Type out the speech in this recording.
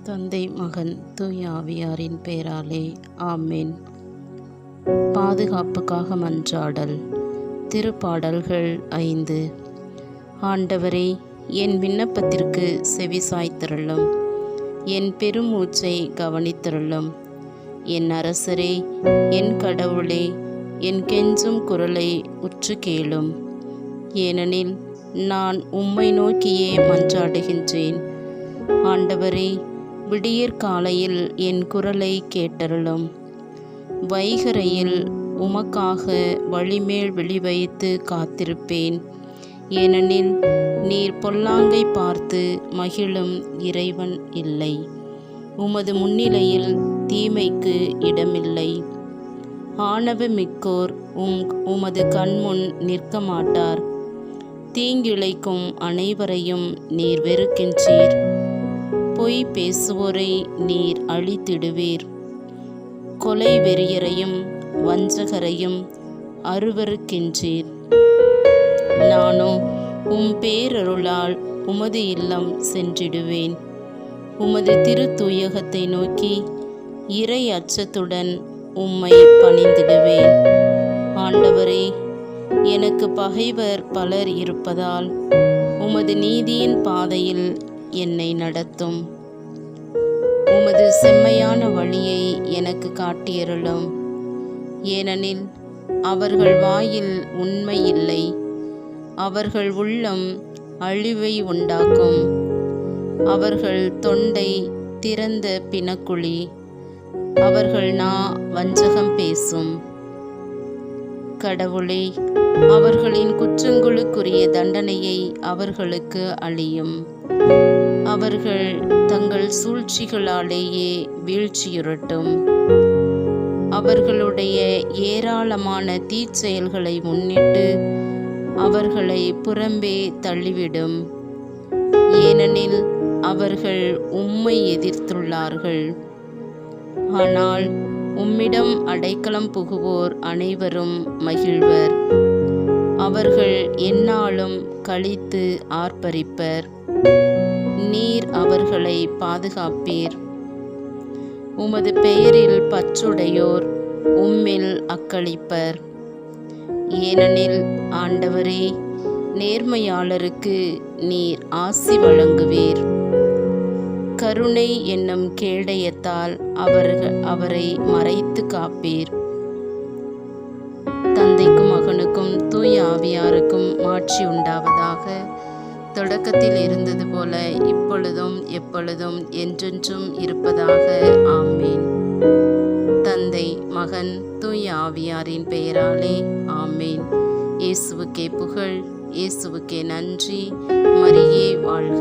தந்தை மகன் தூய ஆவியாரின் பெயராலே ஆமேன். பாதுகாப்புக்காக மன்றாடல். திருப்பாடல்கள் 5. ஆண்டவரே, என் விண்ணப்பத்திற்கு செவிசாய்த்திருளும், என் பெருமூச்சை கவனித்திருளும். என் அரசரே, என் கடவுளே, என் கெஞ்சும் குரலை உற்று கேளும். ஏனெனில் நான் உம்மை நோக்கியே மன்றாடுகின்றேன். ஆண்டவரே, விடியற் காலையில் என் குரலை கேட்டருளும். வைகரையில் உமக்காக வழிமேல் விழிவைத்து காத்திருப்பேன். ஏனெனில் நீர் பொல்லாங்கை பார்த்து மகிழும் இறைவன் இல்லை. உமது முன்னிலையில் தீமைக்கு இடமில்லை. ஆணவமிக்கோர் உமது கண்முன் நிற்க மாட்டார். தீங்கிழைக்கும் அனைவரையும் நீர் வெறுக்கின்றீர். பொய் பேசுவோரை நீர் அழித்திடுவீர். கொலை வெறியரையும் வஞ்சகரையும் அருவருக்கின்றீர். நானோ பேரருளால் உமது இல்லம் சென்றிடுவேன். உமது திருத்தூயகத்தை நோக்கி இறை அச்சத்துடன் உம்மை பணிந்திடுவேன். ஆண்டவரே, எனக்கு பகைவர் பலர் இருப்பதால் உமது நீதியின் பாதையில் என்னை நடத்தும். உமது செம்மையான வழியை எனக்கு காட்டியருளும். ஏனெனில் அவர்கள் வாயில் உண்மை இல்லை. அவர்கள் உள்ளம் அழிவை உண்டாக்கும். அவர்கள் தொண்டை திறந்த பிணக்குழி. அவர்கள் வஞ்சகம் பேசும். கடவுளே, அவர்களின் குற்றங்களுக்குரிய தண்டனையை அவர்களுக்கு அளியும். அவர்கள் தங்கள் சூழ்ச்சிகளாலேயே வீழ்ச்சியுறட்டும். அவர்களுடைய ஏராளமான தீச்செயல்களை முன்னிட்டு அவர்களை புறம்பே தள்ளிவிடும். ஏனெனில் அவர்கள் உம்மை எதிர்த்துள்ளார்கள். ஆனால் உம்மிடம் அடைக்கலம் புகுவோர் அனைவரும் மகிழ்வர். அவர்கள் எந்நாளும் களித்து ஆர்ப்பரிப்பர். நீர் அவர்களை பாதுகாப்பீர். உமது பெயரில் பற்றுடையோர் உம்மில் அக்களிப்பர். ஏனெனில் ஆண்டவரே, நேர்மையாளருக்கு நீர் ஆசி வழங்குவீர். கருணை என்னும் கேடயத்தால் அவரை மறைத்து காப்பீர். தந்தைக்கும் மகனுக்கும் தூய ஆவியாருக்கும் மாட்சி உண்டாவதாக. தொடக்கத்தில் இருந்தது போல இப்பொழுதும் எப்பொழுதும் என்றென்றும் இருப்பதாக. ஆமேன். தந்தை மகன் தூய ஆவியாரின் பெயராலே ஆமேன். இயேசுவுக்கே புகழ், இயேசுவுக்கே நன்றி. மரியே வாழ்க.